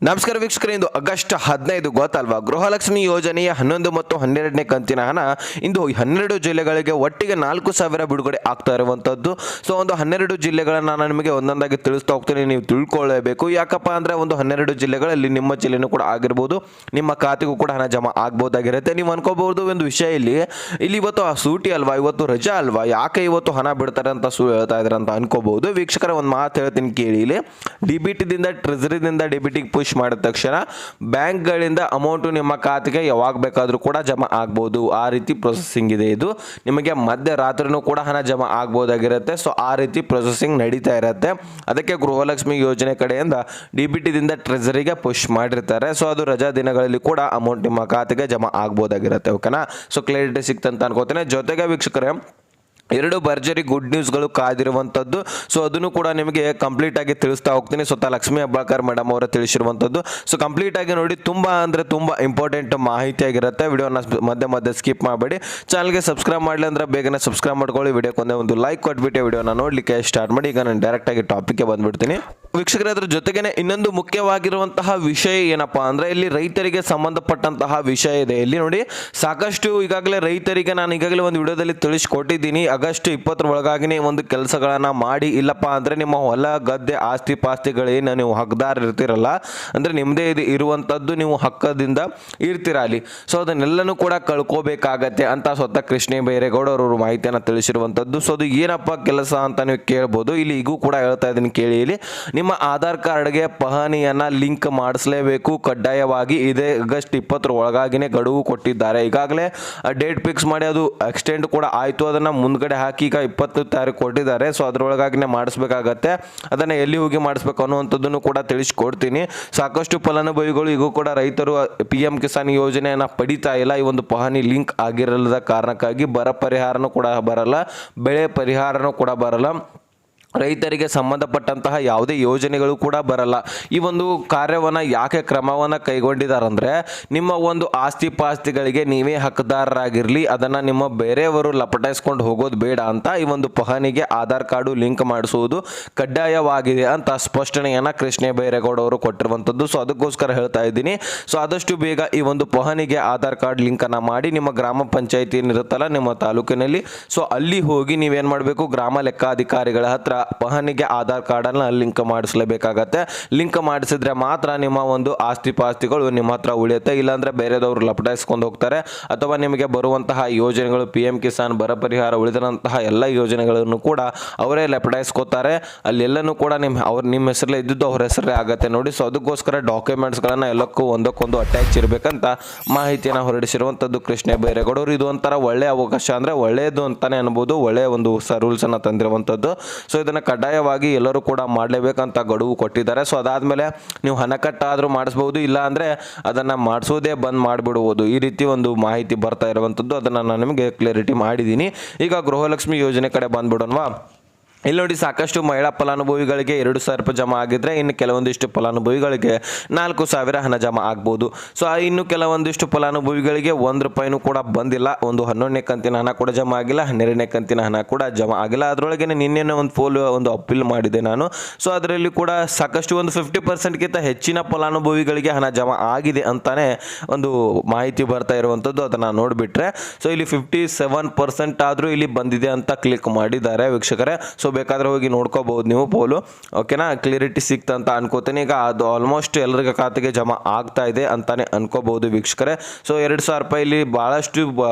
ನಮಸ್ಕಾರ ವೀಕ್ಷಕರೇ, ಇಂದು ಆಗಸ್ಟ್ 15 ಗೊತ್ತಲ್ವಾ? ಗೃಹಲಕ್ಷ್ಮಿ ಯೋಜನೆಯ 11 ಮತ್ತು 12ನೇ ಕಂತಿನ ಹಣ ಇಂದು 12 ಜಿಲ್ಲೆಗಳಿಗೆ ಒಟ್ಟಿಗೆ 4,000 ಬಿಡುಗಡೆ ಆಗ್ತಾ ಇರುವಂಥದ್ದು. ಸೊ ಒಂದು 12 ಜಿಲ್ಲೆಗಳನ್ನು ನಾನು ನಿಮಗೆ ಒಂದೊಂದಾಗಿ ತಿಳಿಸ್ತಾ ಹೋಗ್ತೀನಿ, ನೀವು ತಿಳ್ಕೊಳ್ಳೇಬೇಕು. ಯಾಕಪ್ಪ ಅಂದರೆ ಒಂದು 12 ಜಿಲ್ಲೆಗಳಲ್ಲಿ ನಿಮ್ಮ ಜಿಲ್ಲೆನೂ ಕೂಡ ಆಗಿರ್ಬೋದು, ನಿಮ್ಮ ಖಾತೆಗೂ ಕೂಡ ಹಣ ಜಮಾ ಆಗ್ಬೋದಾಗಿರುತ್ತೆ. ನೀವು ಅನ್ಕೋಬಹುದು ಒಂದು ವಿಷಯ, ಇಲ್ಲಿ ಇವತ್ತು ಆ ಸೂಟಿ ಅಲ್ವಾ, ಇವತ್ತು ರಜಾ ಅಲ್ವಾ, ಯಾಕೆ ಇವತ್ತು ಹಣ ಬಿಡ್ತಾರೆ ಅಂತ ಹೇಳ್ತಾ ಇದ್ದಾರೆ ಅಂತ ಅನ್ಕೋಬಹುದು. ವೀಕ್ಷಕರ, ಒಂದು ಮಾತು ಹೇಳ್ತೀನಿ ಕೇಳಿ. ಇಲ್ಲಿ ಡಿಬಿಟಿದಿಂದ ಟ್ರೆಜರಿದಿಂದ ಡಿಬಿಟಿಗೆ ಪುಷ್ ಮಾಡಿದ ತಕ್ಷಣ ಬ್ಯಾಂಕ್ಗಳಿಂದ ಅಮೌಂಟು ನಿಮ್ಮ ಖಾತೆಗೆ ಯಾವಾಗ ಬೇಕಾದರೂ ಕೂಡ ಜಮಾ ಆಗ್ಬೋದು. ಆ ರೀತಿ ಪ್ರೊಸೆಸಿಂಗ್ ಇದೆ. ಇದು ನಿಮಗೆ ಮಧ್ಯರಾತ್ರಿನೂ ಕೂಡ ಹಣ ಜಮಾ ಆಗ್ಬೋದಾಗಿರುತ್ತೆ. ಸೊ ಆ ರೀತಿ ಪ್ರೊಸೆಸಿಂಗ್ ನಡೀತಾ ಇರುತ್ತೆ. ಅದಕ್ಕೆ ಗೃಹಲಕ್ಷ್ಮಿ ಯೋಜನೆ ಕಡೆಯಿಂದ ಡಿಬಿಟಿದಿಂದ ಟ್ರೆಜರಿಗೆ ಪುಷ್ ಮಾಡಿರ್ತಾರೆ. ಸೊ ಅದು ರಜಾ ದಿನಗಳಲ್ಲಿ ಕೂಡ ಅಮೌಂಟ್ ನಿಮ್ಮ ಖಾತೆಗೆ ಜಮಾ ಆಗ್ಬೋದಾಗಿರುತ್ತೆ. ಓಕೆನಾ? ಸೊ ಕ್ಲಾರಿಟಿ ಸಿಕ್ತಂತ ಅನ್ಕೋತೀನಿ. ಜೊತೆಗೆ ವೀಕ್ಷಕರೇ, ಎರಡು ಭರ್ಜರಿ ಗುಡ್ ನ್ಯೂಸ್ಗಳು ಕಾದಿರುವಂಥದ್ದು. ಸೊ ಅದನ್ನು ಕೂಡ ನಿಮಗೆ ಕಂಪ್ಲೀಟ್ ಆಗಿ ತಿಳಿಸ್ತಾ ಹೋಗ್ತೀನಿ. ಸ್ವತಃ ಲಕ್ಷ್ಮೀ ಹೆಬ್ಬಾಳ್ಕರ್ ಮೇಡಮ್ ಅವರ ತಿಳಿಸಿರುವಂಥದ್ದು. ಸೊ ಕಂಪ್ಲೀಟ್ ಆಗಿ ನೋಡಿ, ತುಂಬ ಅಂದರೆ ತುಂಬ ಇಂಪಾರ್ಟೆಂಟ್ ಮಾಹಿತಿ ಆಗಿರುತ್ತೆ. ವಿಡಿಯೋನ ಮಧ್ಯೆ ಸ್ಕಿಪ್ ಮಾಡಬೇಡಿ. ಚಾನಲ್ಗೆ ಸಬ್ಸ್ಕ್ರೈಬ್ ಮಾಡಲಿ ಅಂದರೆ ಬೇಗನೆ ಸಬ್ಸ್ಕ್ರೈಬ್ ಮಾಡ್ಕೊಳ್ಳಿ. ವಿಡಿಯೋಕ್ಕೊಂದೇ ಒಂದು ಲೈಕ್ ಕೊಟ್ಬಿಟ್ಟು ವಿಡಿಯೋನ ನೋಡಲಿಕ್ಕೆ ಸ್ಟಾರ್ಟ್ ಮಾಡಿ. ಈಗ ನಾನು ಡೈರೆಕ್ಟಾಗಿ ಟಾಪಿಕ್ಗೆ ಬಂದುಬಿಡ್ತೀನಿ. ವೀಕ್ಷಕರೇ, ಅದ್ರ ಜೊತೆಗೇನೆ ಇನ್ನೊಂದು ಮುಖ್ಯವಾಗಿರುವಂತಹ ವಿಷಯ ಏನಪ್ಪಾ ಅಂದರೆ, ಇಲ್ಲಿ ರೈತರಿಗೆ ಸಂಬಂಧಪಟ್ಟಂತಹ ವಿಷಯ ಇದೆ. ಇಲ್ಲಿ ನೋಡಿ, ಸಾಕಷ್ಟು ಈಗಾಗಲೇ ರೈತರಿಗೆ ನಾನು ಈಗಾಗಲೇ ಒಂದು ವಿಡಿಯೋದಲ್ಲಿ ತಿಳಿಸ್ಕೊಟ್ಟಿದ್ದೀನಿ. ಆಗಸ್ಟ್ 20 ಒಳಗಾಗಿನೇ ಒಂದು ಕೆಲಸಗಳನ್ನು ಮಾಡಿ, ಇಲ್ಲಪ್ಪ ಅಂದರೆ ನಿಮ್ಮ ಹೊಲ ಗದ್ದೆ ಆಸ್ತಿ ಪಾಸ್ತಿಗಳೇನು ನೀವು ಹಕ್ದಾರ ಇರ್ತಿರಲ್ಲ, ಅಂದರೆ ನಿಮ್ಮದೇ ಇದು ಇರುವಂಥದ್ದು, ನೀವು ಹಕ್ಕದಿಂದ ಇರ್ತೀರ ಅಲ್ಲಿ. ಸೊ ಅದನ್ನೆಲ್ಲನೂ ಕೂಡ ಕಳ್ಕೋಬೇಕಾಗತ್ತೆ ಅಂತ ಸ್ವತಃ ಕೃಷ್ಣ ಬೈರೇಗೌಡ ಅವರು ಮಾಹಿತಿಯನ್ನು ತಿಳಿಸಿರುವಂಥದ್ದು. ಸೊ ಅದು ಏನಪ್ಪ ಕೆಲಸ ಅಂತ ನೀವು ಕೇಳ್ಬೋದು. ಇಲ್ಲಿ ಈಗೂ ಕೂಡ ಹೇಳ್ತಾ ಇದ್ದೀನಿ ಕೇಳಿ. ಇಲ್ಲಿ ನಿಮ್ಮ ಆಧಾರ್ ಕಾರ್ಡ್ಗೆ ಪಹಣಿಯನ್ನು ಲಿಂಕ್ ಮಾಡಿಸಲೇಬೇಕು ಕಡ್ಡಾಯವಾಗಿ. ಇದೇ ಆಗಸ್ಟ್ 20 ಒಳಗಾಗಿನೇ ಗಡುವು ಕೊಟ್ಟಿದ್ದಾರೆ. ಈಗಾಗಲೇ ಡೇಟ್ ಫಿಕ್ಸ್ ಮಾಡಿ ಅದು ಎಕ್ಸ್ಟೆಂಡ್ ಕೂಡ ಆಯಿತು. ಅದನ್ನು ಮುಂದ್ಗಡೆ ಹಾಕಿ ಈಗ 20 ತಾರೀಕು ಕೊಟ್ಟಿದ್ದಾರೆ. ಸೊ ಅದರೊಳಗಾಗಿನೇ ಮಾಡಿಸ್ಬೇಕಾಗತ್ತೆ. ಅದನ್ನು ಎಲ್ಲಿ ಹೋಗಿ ಮಾಡಿಸ್ಬೇಕು ಅನ್ನುವಂಥದ್ದನ್ನು ಕೂಡ ತಿಳಿಸ್ಕೊಡ್ತೀನಿ. ಸಾಕಷ್ಟು ಫಲಾನುಭವಿಗಳು ಈಗೂ ಕೂಡ ರೈತರು PM ಕಿಸಾನ್ ಯೋಜನೆಯನ್ನು ಪಡಿತಾ ಇಲ್ಲ. ಈ ಒಂದು ಪಹಣಿ ಲಿಂಕ್ ಆಗಿರಲ್ಲದ ಕಾರಣಕ್ಕಾಗಿ ಬರ ಪರಿಹಾರನೂ ಕೂಡ ಬರಲ್ಲ, ಬೆಳೆ ಪರಿಹಾರನೂ ಕೂಡ ಬರಲ್ಲ, ರೈತರಿಗೆ ಸಂಬಂಧಪಟ್ಟಂತಹ ಯಾವುದೇ ಯೋಜನೆಗಳು ಕೂಡ ಬರಲ್ಲ. ಈ ಒಂದು ಕಾರ್ಯವನ್ನು ಯಾಕೆ ಕ್ರಮವನ್ನು ಕೈಗೊಂಡಿದ್ದಾರಂದರೆ, ನಿಮ್ಮ ಒಂದು ಆಸ್ತಿ ಪಾಸ್ತಿಗಳಿಗೆ ನೀವೇ ಹಕ್ಕದಾರರಾಗಿರಲಿ, ಅದನ್ನು ನಿಮ್ಮ ಬೇರೆಯವರು ಲಪಟಾಯಿಸ್ಕೊಂಡು ಹೋಗೋದು ಬೇಡ ಅಂತ ಈ ಒಂದು ಪಹಣಿಗೆ ಆಧಾರ್ ಕಾರ್ಡು ಲಿಂಕ್ ಮಾಡಿಸುವುದು ಕಡ್ಡಾಯವಾಗಿದೆ ಅಂತ ಸ್ಪಷ್ಟನೆಯನ್ನು ಕೃಷ್ಣ ಬೈರೇಗೌಡ ಅವರು ಕೊಟ್ಟಿರುವಂಥದ್ದು. ಸೊ ಅದಕ್ಕೋಸ್ಕರ ಹೇಳ್ತಾ ಇದ್ದೀನಿ. ಸೊ ಆದಷ್ಟು ಬೇಗ ಈ ಒಂದು ಪಹಣಿಗೆ ಆಧಾರ್ ಕಾರ್ಡ್ ಲಿಂಕನ್ನು ಮಾಡಿ ನಿಮ್ಮ ಗ್ರಾಮ ಪಂಚಾಯಿತಿ ಏನಿರುತ್ತಲ್ಲ ನಿಮ್ಮ ತಾಲೂಕಿನಲ್ಲಿ, ಸೊ ಅಲ್ಲಿ ಹೋಗಿ ನೀವೇನು ಮಾಡಬೇಕು, ಗ್ರಾಮ ಲೆಕ್ಕಾಧಿಕಾರಿಗಳ ಹತ್ರ ಪಹಣಿಗೆ ಆಧಾರ್ ಕಾರ್ಡನ್ನು ಲಿಂಕ್ ಮಾಡಿಸಲೇಬೇಕಾಗತ್ತೆ. ಲಿಂಕ್ ಮಾಡಿಸಿದ್ರೆ ಮಾತ್ರ ನಿಮ್ಮ ಒಂದು ಆಸ್ತಿ ಪಾಸ್ತಿಗಳು ನಿಮ್ಮ ಹತ್ರ ಉಳಿಯುತ್ತೆ. ಇಲ್ಲಾಂದರೆ ಬೇರೆದವರು ಲಪಟಾಯಿಸ್ಕೊಂಡು ಹೋಗ್ತಾರೆ, ಅಥವಾ ನಿಮಗೆ ಬರುವಂತಹ ಯೋಜನೆಗಳು PM ಕಿಸಾನ್, ಬರ ಪರಿಹಾರ, ಉಳಿದಂತಹ ಎಲ್ಲ ಯೋಜನೆಗಳನ್ನು ಕೂಡ ಅವರೇ ಲಪಟಾಯಿಸ್ಕೋತಾರೆ. ಅಲ್ಲೆಲ್ಲನೂ ಕೂಡ ನಿಮ್ಮ ಹೆಸರಲ್ಲೇ ಇದ್ದಿದ್ದು ಅವ್ರ ಹೆಸರೇ ಆಗುತ್ತೆ ನೋಡಿ. ಸೊ ಅದಕ್ಕೋಸ್ಕರ ಡಾಕ್ಯುಮೆಂಟ್ಸ್ಗಳನ್ನು ಎಲ್ಲಕ್ಕೂ ಒಂದಕ್ಕೊಂದು ಅಟ್ಯಾಚ್ ಇರಬೇಕಂತ ಮಾಹಿತಿಯನ್ನು ಹೊರಡಿಸಿರುವಂಥದ್ದು ಕೃಷ್ಣ ಬೈರೇಗೌಡರು. ಇದು ಒಂಥರ ಒಳ್ಳೆಯ ಅವಕಾಶ, ಅಂದರೆ ಒಳ್ಳೆಯದು ಅಂತಾನೆ ಅನ್ಬೋದು, ಒಳ್ಳೆಯ ಒಂದು ರೂಲ್ಸನ್ನು ತಂದಿರುವಂಥದ್ದು. ಸೊ ಇದನ್ನು ಕಡ್ಡಾಯವಾಗಿ ಎಲ್ಲರೂ ಕೂಡ ಮಾಡಲೇಬೇಕಂತ ಗಡುವು ಕೊಟ್ಟಿದ್ದಾರೆ. ಸೊ ಅದಾದಮೇಲೆ ನೀವು ಹಣ ಕಟ್ಟಾದರೂ ಮಾಡಿಸ್ಬೋದು, ಇಲ್ಲ ಅಂದರೆ ಅದನ್ನು ಮಾಡಿಸೋದೇ ಬಂದ್ ಮಾಡಿಬಿಡುವುದು. ಈ ರೀತಿ ಒಂದು ಮಾಹಿತಿ ಬರ್ತಾ ಇರುವಂಥದ್ದು. ಅದನ್ನು ನಾನು ನಿಮಗೆ ಕ್ಲಾರಿಟಿ ಮಾಡಿದ್ದೀನಿ. ಈಗ ಗೃಹಲಕ್ಷ್ಮಿ ಯೋಜನೆ ಕಡೆ ಬಂದ್ಬಿಡೋಣವಾ? ಇಲ್ಲಿ ನೋಡಿ, ಸಾಕಷ್ಟು ಮಹಿಳಾ ಫಲಾನುಭವಿಗಳಿಗೆ 2,000 ರೂಪಾಯಿ ಜಮಾ ಆಗಿದ್ರೆ, ಇನ್ನು ಕೆಲವೊಂದಿಷ್ಟು ಫಲಾನುಭವಿಗಳಿಗೆ 4,000 ಹಣ ಜಮಾ ಆಗ್ಬೋದು. ಸೊ ಇನ್ನು ಕೆಲವೊಂದಿಷ್ಟು ಫಲಾನುಭವಿಗಳಿಗೆ 1 ರೂಪಾಯಿನೂ ಕೂಡ ಬಂದಿಲ್ಲ. ಒಂದು 11ನೇ ಕಂತಿನ ಹಣ ಕೂಡ ಜಮಾ ಆಗಿಲ್ಲ, 12ನೇ ಕಂತಿನ ಹಣ ಕೂಡ ಜಮಾ ಆಗಿಲ್ಲ. ಅದರೊಳಗೆ ನಿನ್ನೆ ಒಂದು ಅಪೀಲ್ ಮಾಡಿದೆ ನಾನು. ಸೊ ಅದರಲ್ಲಿ ಕೂಡ ಸಾಕಷ್ಟು ಒಂದು 50%ಗಿಂತ ಹೆಚ್ಚಿನ ಫಲಾನುಭವಿಗಳಿಗೆ ಹಣ ಜಮಾ ಆಗಿದೆ ಅಂತಾನೆ ಒಂದು ಮಾಹಿತಿ ಬರ್ತಾ ಇರುವಂಥದ್ದು. ಅದನ್ನು ನೋಡಿಬಿಟ್ರೆ, ಸೊ ಇಲ್ಲಿ 57% ಆದರೂ ಇಲ್ಲಿ ಬಂದಿದೆ ಅಂತ ಕ್ಲಿಕ್ ಮಾಡಿದ್ದಾರೆ ವೀಕ್ಷಕರೇ. ಸೊ ಬೇಕಾದರೆ ಹೋಗಿ ನೋಡ್ಕೋಬಹುದು ನೀವು ಪೋಲು. ಓಕೆನಾ? ಕ್ಲಿಯರಿಟಿ ಸಿಕ್ತ ಅಂತ ಅನ್ಕೋತೀನಿ. ಈಗ ಅದು ಆಲ್ಮೋಸ್ಟ್ ಎಲ್ಲರಿಗ ಖಾತೆಗೆ ಜಮಾ ಆಗ್ತಾ ಇದೆ ಅಂತಾನೆ ಅನ್ಕೋಬಹುದು ವೀಕ್ಷಕರೇ. ಸೊ 2,000 ರೂಪಾಯಿ ಇಲ್ಲಿ ಭಾಳಷ್ಟು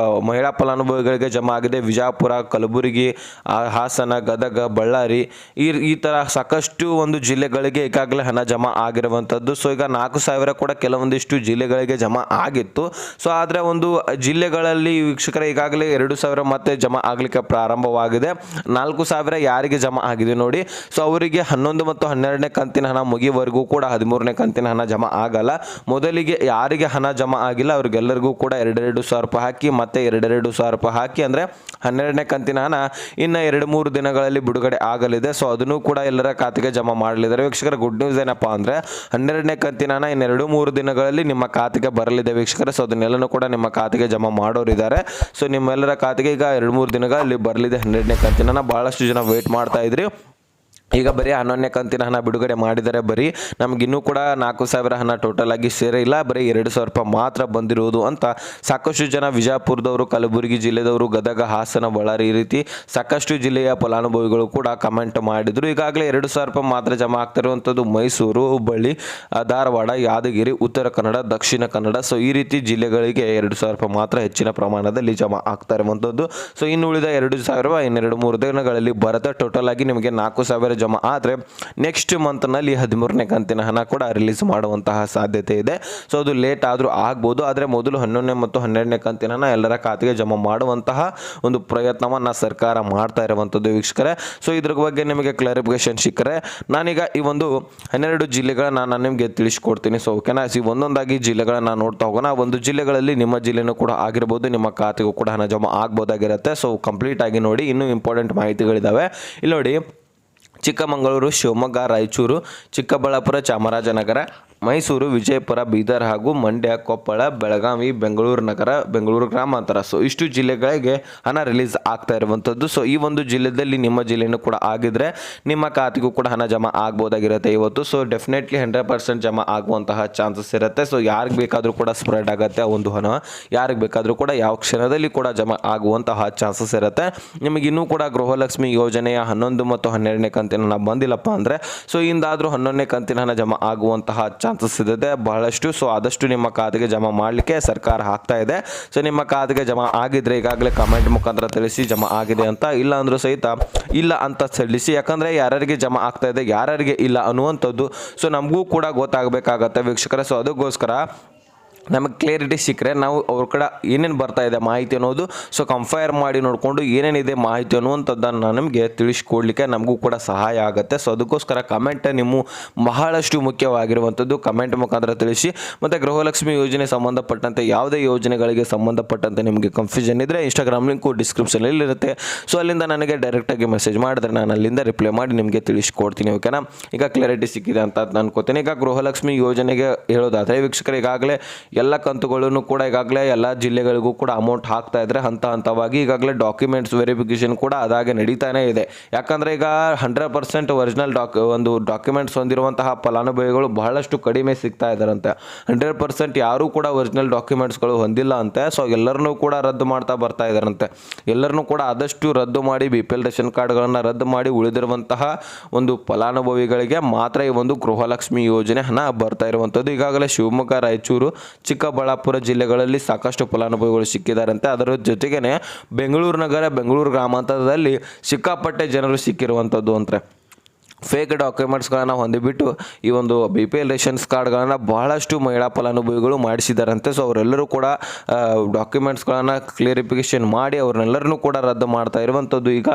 ಮಹಿಳಾ ಫಲಾನುಭವಿಗಳಿಗೆ ಜಮಾ ಆಗಿದೆ. ವಿಜಯಪುರ, ಕಲಬುರಗಿ, ಹಾಸನ, ಗದಗ, ಬಳ್ಳಾರಿ, ಈ ಥರ ಸಾಕಷ್ಟು ಒಂದು ಜಿಲ್ಲೆಗಳಿಗೆ ಈಗಾಗಲೇ ಹಣ ಜಮಾ ಆಗಿರುವಂಥದ್ದು. ಸೊ ಈಗ 4,000 ಕೂಡ ಕೆಲವೊಂದಿಷ್ಟು ಜಿಲ್ಲೆಗಳಿಗೆ ಜಮಾ ಆಗಿತ್ತು. ಸೊ ಆದರೆ ಒಂದು ಜಿಲ್ಲೆಗಳಲ್ಲಿ ವೀಕ್ಷಕರೇ ಈಗಾಗಲೇ 2,000 ಮತ್ತೆ ಜಮಾ ಆಗಲಿಕ್ಕೆ ಪ್ರಾರಂಭವಾಗಿದೆ. 4,000 ಯಾರಿಗೆ ಜಮಾ ಆಗಿದೆ ನೋಡಿ. ಸೊ ಅವರಿಗೆ 11 ಮತ್ತು 12ನೇ ಕಂತಿನ ಹಣ ಮುಗಿವರೆಗೂ ಕೂಡ 13ನೇ ಕಂತಿನ ಹಣ ಜಮಾ ಆಗಲ್ಲ. ಮೊದಲಿಗೆ ಯಾರಿಗೆ ಹಣ ಜಮಾ ಆಗಿಲ್ಲ ಅವ್ರಿಗೆಲ್ಲರಿಗೂ ಕೂಡ 2,000 ರೂಪಾಯಿ ಹಾಕಿ, ಮತ್ತೆ 2,000 ರೂಪಾಯಿ ಹಾಕಿ, ಅಂದರೆ 12ನೇ ಕಂತಿನ ಹಣ ಇನ್ನು 2-3 ದಿನಗಳಲ್ಲಿ ಬಿಡುಗಡೆ ಆಗಲಿದೆ. ಸೊ ಅದನ್ನು ಕೂಡ ಎಲ್ಲರ ಖಾತೆಗೆ ಜಮಾ ಮಾಡಲಿದ್ದಾರೆ ವೀಕ್ಷಕರ. ಗುಡ್ ನ್ಯೂಸ್ ಏನಪ್ಪಾ ಅಂದರೆ, 12ನೇ ಕಂತಿನ ಹಣ ಇನ್ನು 2-3 ದಿನಗಳಲ್ಲಿ ನಿಮ್ಮ ಖಾತೆಗೆ ಬರಲಿದೆ ವೀಕ್ಷಕರೇ. ಸೊ ಅದನ್ನೆಲ್ಲನೂ ಕೂಡ ನಿಮ್ಮ ಖಾತೆಗೆ ಜಮಾ ಮಾಡೋರಿದ್ದಾರೆ. ಸೊ ನಿಮ್ಮೆಲ್ಲರ ಖಾತೆಗೆ ಈಗ 2-3 ದಿನಗಳಲ್ಲಿ ಬರಲಿದೆ 12ನೇ ಕಂತಿನ ಹಣ. ಬಹಳಷ್ಟು ಜನ ವೇಟ್ ಮಾಡ್ತಾ ಇದ್ರಿ. ಈಗ ಬರೀ 11ನೇ ಕಂತಿನ ಹಣ ಬಿಡುಗಡೆ ಮಾಡಿದರೆ ಬರೀ ನಮಗಿನ್ನೂ ಕೂಡ 4,000 ಹಣ ಟೋಟಲ್ ಆಗಿ ಸೇರಿಲ್ಲ, ಬರೀ 2,000 ರೂಪಾಯಿ ಮಾತ್ರ ಬಂದಿರುವುದು ಅಂತ ಸಾಕಷ್ಟು ಜನ ವಿಜಯಪುರದವರು, ಕಲಬುರಗಿ ಜಿಲ್ಲೆದವರು, ಗದಗ, ಹಾಸನ, ಬಳ್ಳಾರಿ ಈ ರೀತಿ ಸಾಕಷ್ಟು ಜಿಲ್ಲೆಯ ಫಲಾನುಭವಿಗಳು ಕೂಡ ಕಮೆಂಟ್ ಮಾಡಿದರು. ಈಗಾಗಲೇ 2,000 ರೂಪಾಯಿ ಮಾತ್ರ ಜಮಾ ಆಗ್ತಿರುವಂಥದ್ದು ಮೈಸೂರು, ಹುಬ್ಬಳ್ಳಿ, ಧಾರವಾಡ, ಯಾದಗಿರಿ, ಉತ್ತರ ಕನ್ನಡ, ದಕ್ಷಿಣ ಕನ್ನಡ. ಸೊ ಈ ರೀತಿ ಜಿಲ್ಲೆಗಳಿಗೆ 2,000 ರೂಪಾಯಿ ಮಾತ್ರ ಹೆಚ್ಚಿನ ಪ್ರಮಾಣದಲ್ಲಿ ಜಮಾ ಆಗ್ತಾ ಇರುವಂಥದ್ದು. ಸೊ ಇನ್ನು ಉಳಿದ 2,000 ಇನ್ನೆರಡು 3 ದಿನಗಳಲ್ಲಿ ಬರುತ್ತೆ. ಟೋಟಲ್ ಆಗಿ ನಿಮಗೆ 4,000 ಜಮಾ ಆದರೆ ನೆಕ್ಸ್ಟ್ ಮಂತ್ನಲ್ಲಿ 13ನೇ ಕಂತಿನ ಹಣ ಕೂಡ ರಿಲೀಸ್ ಮಾಡುವಂತಹ ಸಾಧ್ಯತೆ ಇದೆ. ಸೊ ಅದು ಲೇಟ್ ಆದರೂ ಆಗ್ಬೋದು, ಆದರೆ ಮೊದಲು 11ನೇ ಮತ್ತು 12ನೇ ಕಂತಿನ ಹಣ ಎಲ್ಲರ ಖಾತೆಗೆ ಜಮಾ ಮಾಡುವಂತಹ ಒಂದು ಪ್ರಯತ್ನವನ್ನು ಸರ್ಕಾರ ಮಾಡ್ತಾ ಇರುವಂಥದ್ದು ವೀಕ್ಷಕರೇ. ಸೊ ಇದ್ರ ಬಗ್ಗೆ ನಿಮಗೆ ಕ್ಲಾರಿಫಿಕೇಶನ್ ಸಿಕ್ಕರೆ ನಾನೀಗ ಈ ಒಂದು 12 ಜಿಲ್ಲೆಗಳನ್ನ ನಾನು ನಿಮಗೆ ತಿಳಿಸ್ಕೊಡ್ತೀನಿ. ಸೊ ಓಕೆನಾ, ಒಂದೊಂದಾಗಿ ಜಿಲ್ಲೆಗಳನ್ನ ನೋಡ್ತಾ ಹೋಗೋಣ. ಒಂದು ಜಿಲ್ಲೆಗಳಲ್ಲಿ ನಿಮ್ಮ ಜಿಲ್ಲೆನೂ ಕೂಡ ಆಗಿರ್ಬೋದು, ನಿಮ್ಮ ಖಾತೆಗೂ ಕೂಡ ಹಣ ಜಮಾ ಆಗ್ಬೋದಾಗಿರುತ್ತೆ. ಸೊ ಕಂಪ್ಲೀಟ್ ಆಗಿ ನೋಡಿ, ಇನ್ನೂ ಇಂಪಾರ್ಟೆಂಟ್ ಮಾಹಿತಿಗಳಿದ್ದಾವೆ ಇಲ್ಲಿ ನೋಡಿ. ಚಿಕ್ಕಮಗಳೂರು, ಶಿವಮೊಗ್ಗ, ರಾಯಚೂರು, ಚಿಕ್ಕಬಳ್ಳಾಪುರ, ಚಾಮರಾಜನಗರ, ಮೈಸೂರು, ವಿಜಯಪುರ, ಬೀದರ್ ಹಾಗೂ ಮಂಡ್ಯ, ಕೊಪ್ಪಳ, ಬೆಳಗಾವಿ, ಬೆಂಗಳೂರು ನಗರ, ಬೆಂಗಳೂರು ಗ್ರಾಮಾಂತರ. ಸೊ ಇಷ್ಟು ಜಿಲ್ಲೆಗಳಿಗೆ ಹಣ ರಿಲೀಸ್ ಆಗ್ತಾ ಇರುವಂಥದ್ದು. ಸೊ ಈ ಒಂದು ಜಿಲ್ಲೆಯಲ್ಲಿ ನಿಮ್ಮ ಜಿಲ್ಲೆನೂ ಕೂಡ ಆಗಿದ್ರೆ ನಿಮ್ಮ ಖಾತೆಗೂ ಕೂಡ ಹಣ ಜಮಾ ಆಗ್ಬೋದಾಗಿರುತ್ತೆ ಇವತ್ತು. ಸೊ ಡೆಫಿನೆಟ್ಲಿ 100% ಜಮಾ ಆಗುವಂತಹ ಚಾನ್ಸಸ್ ಇರುತ್ತೆ. ಸೊ ಯಾರಿಗೆ ಬೇಕಾದರೂ ಕೂಡ ಸ್ಪ್ರೆಡ್ ಆಗುತ್ತೆ ಆ ಒಂದು ಹಣ, ಯಾರಿಗೆ ಬೇಕಾದರೂ ಕೂಡ ಯಾವ ಕ್ಷಣದಲ್ಲಿ ಕೂಡ ಜಮಾ ಆಗುವಂತಹ ಚಾನ್ಸಸ್ ಇರುತ್ತೆ. ನಿಮಗೆ ಇನ್ನೂ ಕೂಡ ಗೃಹಲಕ್ಷ್ಮಿ ಯೋಜನೆಯ 11 ಮತ್ತು 12ನೇ ಕಂತಿನ ಹಣ ಬಂದಿಲ್ಲಪ್ಪ ಅಂದರೆ ಸೊ ಇಂದಾದರೂ 11ನೇ ಕಂತಿನ ಹಣ ಜಮಾ ಆಗುವಂತಹ ಚಾನ್ಸಸ್ ಇದೆ ಬಹಳಷ್ಟು. ಸೊ ಆದಷ್ಟು ನಿಮ್ಮ ಖಾತೆಗೆ ಜಮಾ ಮಾಡಲಿಕ್ಕೆ ಸರ್ಕಾರ ಹಾಕ್ತಾ ಇದೆ. ಸೊ ನಿಮ್ಮ ಖಾತೆಗೆ ಜಮಾ ಆಗಿದ್ರೆ ಈಗಾಗಲೇ ಕಮೆಂಟ್ ಮುಖಾಂತರ ತಿಳಿಸಿ ಜಮಾ ಆಗಿದೆ ಅಂತ, ಇಲ್ಲ ಅಂದರೂ ಸಹಿತ ಇಲ್ಲ ಅಂತ ತಿಳಿಸಿ. ಯಾಕಂದರೆ ಯಾರ್ಯಾರಿಗೆ ಜಮಾ ಆಗ್ತಾ ಇದೆ, ಯಾರ್ಯಾರಿಗೆ ಇಲ್ಲ ಅನ್ನುವಂಥದ್ದು ಸೊ ನಮಗೂ ಕೂಡ ಗೊತ್ತಾಗಬೇಕಾಗತ್ತೆ ವೀಕ್ಷಕರೇ. ಸೊ ಅದಕ್ಕೋಸ್ಕರ ನಮಗೆ ಕ್ಲಿಯರಿಟಿ ಸಿಕ್ಕರೆ ನಾವು ಅವ್ರ ಕಡೆ ಏನೇನು ಬರ್ತಾ ಇದೆ ಮಾಹಿತಿ ಅನ್ನೋದು ಸೊ ಕಂಪೇರ್ ಮಾಡಿ ನೋಡಿಕೊಂಡು ಏನೇನಿದೆ ಮಾಹಿತಿ ಅನ್ನುವಂಥದ್ದನ್ನು ನಮಗೆ ತಿಳಿಸ್ಕೊಡ್ಲಿಕ್ಕೆ ನಮಗೂ ಕೂಡ ಸಹಾಯ ಆಗುತ್ತೆ. ಸೊ ಅದಕ್ಕೋಸ್ಕರ ಕಮೆಂಟ್ ನಿಮ್ಮ ಬಹಳಷ್ಟು ಮುಖ್ಯವಾಗಿರುವಂಥದ್ದು. ಕಮೆಂಟ್ ಮುಖಾಂತರ ತಿಳಿಸಿ. ಮತ್ತು ಗೃಹಲಕ್ಷ್ಮಿ ಯೋಜನೆ ಸಂಬಂಧಪಟ್ಟಂತೆ ಯಾವುದೇ ಯೋಜನೆಗಳಿಗೆ ಸಂಬಂಧಪಟ್ಟಂತೆ ನಿಮಗೆ ಕನ್ಫ್ಯೂಷನ್ ಇದ್ದರೆ ಇನ್ಸ್ಟಾಗ್ರಾಮ್ ಲಿಂಕು ಡಿಸ್ಕ್ರಿಪ್ಷನಲ್ಲಿ ಇರುತ್ತೆ. ಸೊ ಅಲ್ಲಿಂದ ನನಗೆ ಡೈರೆಕ್ಟಾಗಿ ಮೆಸೇಜ್ ಮಾಡಿದ್ರೆ ನಾನು ಅಲ್ಲಿಂದ ರಿಪ್ಲೈ ಮಾಡಿ ನಿಮಗೆ ತಿಳಿಸ್ಕೊಡ್ತೀನಿ. ಓಕೆನಾ, ಈಗ ಕ್ಲಾರಿಟಿ ಸಿಕ್ಕಿದೆ ಅಂತ ಅನ್ಕೋತೀನಿ. ಈಗ ಗೃಹಲಕ್ಷ್ಮಿ ಯೋಜನೆಗೆ ಹೇಳೋದಾದರೆ ವೀಕ್ಷಕರು ಈಗಾಗಲೇ ಎಲ್ಲ ಕಂತುಗಳನ್ನು ಕೂಡ ಈಗಾಗಲೇ ಎಲ್ಲ ಜಿಲ್ಲೆಗಳಿಗೂ ಕೂಡ ಅಮೌಂಟ್ ಹಾಕ್ತಾ ಇದ್ದಾರೆ ಹಂತವಾಗಿ. ಈಗಾಗಲೇ ಡಾಕ್ಯುಮೆಂಟ್ಸ್ ವೆರಿಫಿಕೇಷನ್ ಕೂಡ ಅದಾಗೆ ನಡೀತಾನೆ ಇದೆ. ಯಾಕಂದರೆ ಈಗ 100% ಒರಿಜಿನಲ್ ಡಾಕ್ಯುಮೆಂಟ್ಸ್ ಹೊಂದಿರುವಂತಹ ಫಲಾನುಭವಿಗಳು ಬಹಳಷ್ಟು ಕಡಿಮೆ ಸಿಗ್ತಾ ಇದ್ದಾರಂತೆ. 100% ಯಾರೂ ಕೂಡ ಒರಿಜಿನಲ್ ಡಾಕ್ಯುಮೆಂಟ್ಸ್ಗಳು ಹೊಂದಿಲ್ಲ ಅಂತೆ. ಸೊ ಎಲ್ಲರನ್ನೂ ಕೂಡ ರದ್ದು ಮಾಡ್ತಾ ಬರ್ತಾ ಇದ್ದಾರಂತೆ. ಎಲ್ಲರನ್ನೂ ಕೂಡ ಆದಷ್ಟು ರದ್ದು ಮಾಡಿ BPL ರೇಷನ್ ಕಾರ್ಡ್ಗಳನ್ನು ರದ್ದು ಮಾಡಿ ಉಳಿದಿರುವಂತಹ ಒಂದು ಫಲಾನುಭವಿಗಳಿಗೆ ಮಾತ್ರ ಈ ಒಂದು ಗೃಹಲಕ್ಷ್ಮಿ ಯೋಜನೆ ಹಣ ಬರ್ತಾ ಇರುವಂಥದ್ದು. ಈಗಾಗಲೇ ಶಿವಮೊಗ್ಗ, ರಾಯಚೂರು, ಚಿಕ್ಕಬಳ್ಳಾಪುರ ಜಿಲ್ಲೆಗಳಲ್ಲಿ ಸಾಕಷ್ಟು ಫಲಾನುಭವಿಗಳು ಸಿಕ್ಕಿದ್ದಾರಂತೆ. ಅದರ ಜೊತೆಗೇ ಬೆಂಗಳೂರು ನಗರ, ಬೆಂಗಳೂರು ಗ್ರಾಮಾಂತರದಲ್ಲಿ ಸಿಕ್ಕಾಪಟ್ಟೆ ಜನರು ಸಿಕ್ಕಿರುವಂಥದ್ದು ಅಂತಾರೆ. ಫೇಕ್ ಡಾಕ್ಯುಮೆಂಟ್ಸ್ಗಳನ್ನು ಹೊಂದಿಬಿಟ್ಟು ಈ ಒಂದು BPL ರೇಷನ್ಸ್ ಕಾರ್ಡ್ಗಳನ್ನು ಬಹಳಷ್ಟು ಮಹಿಳಾ ಫಲಾನುಭವಿಗಳು ಮಾಡಿಸಿದಾರಂತೆ. ಸೊ ಅವರೆಲ್ಲರೂ ಕೂಡ ಡಾಕ್ಯುಮೆಂಟ್ಸ್ಗಳನ್ನು ಕ್ಲಿಯರಿಫಿಕೇಷನ್ ಮಾಡಿ ಅವ್ರನ್ನೆಲ್ಲರನ್ನೂ ಕೂಡ ರದ್ದು ಮಾಡ್ತಾ ಇರುವಂಥದ್ದು ಈಗ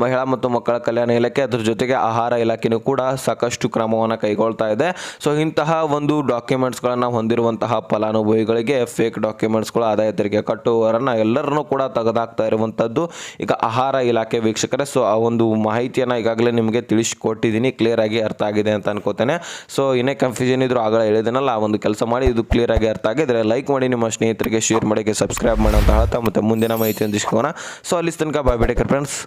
ಮಹಿಳಾ ಮತ್ತು ಮಕ್ಕಳ ಕಲ್ಯಾಣ ಇಲಾಖೆ. ಅದ್ರ ಜೊತೆಗೆ ಆಹಾರ ಇಲಾಖೆಯೂ ಕೂಡ ಸಾಕಷ್ಟು ಕ್ರಮವನ್ನು ಕೈಗೊಳ್ತಾ ಇದೆ. ಸೊ ಇಂತಹ ಒಂದು ಡಾಕ್ಯುಮೆಂಟ್ಸ್ಗಳನ್ನು ಹೊಂದಿರುವಂತಹ ಫಲಾನುಭವಿಗಳಿಗೆ ಫೇಕ್ ಡಾಕ್ಯುಮೆಂಟ್ಸ್ಗಳು, ಆದಾಯ ತೆರಿಗೆ ಕಟ್ಟುವವರನ್ನು ಎಲ್ಲರನ್ನೂ ಕೂಡ ತೆಗೆದಾಕ್ತಾ ಇರುವಂಥದ್ದು ಈಗ ಆಹಾರ ಇಲಾಖೆ ವೀಕ್ಷಕರೇ. ಸೊ ಆ ಒಂದು ಮಾಹಿತಿಯನ್ನು ಈಗಾಗಲೇ ನಿಮಗೆ ತಿಳಿಸಿಕೊಟ್ಟಿದ್ದೀನಿ, ಕ್ಲಿಯರ್ ಆಗಿ ಅರ್ಥ ಆಗಿದೆ ಅಂತ ಅನ್ಕೋತೇನೆ. ಸೊ ಇನ್ನೇ ಕನ್ಫ್ಯೂಷನ್ ಇದ್ರು ಆಗಲೇ ಹೇಳಿದನಲ್ಲ, ಆ ಒಂದು ಕೆಲಸ ಮಾಡಿ ಇದು ಕ್ಲಿಯರ್ ಆಗಿ ಅರ್ಥ ಆಗಿದ್ರೆ ಲೈಕ್ ಮಾಡಿ, ನಿಮ್ಮ ಸ್ನೇಹಿತರಿಗೆ ಶೇರ್ ಮಾಡಿ, ಸಬ್ಸ್ಕ್ರೈಬ್ ಮಾಡಿ ಅಂತ ಹೇಳ್ತಾ ಮತ್ತೆ ಮುಂದಿನ ಮಾಹಿತಿ ಹೊಂದಿಸ್ಕೋಣ. ಸೊ ಅಲ್ಲಿ ತನಕ ಬಾಯ್ ಬಿಡಿ ಫ್ರೆಂಡ್ಸ್.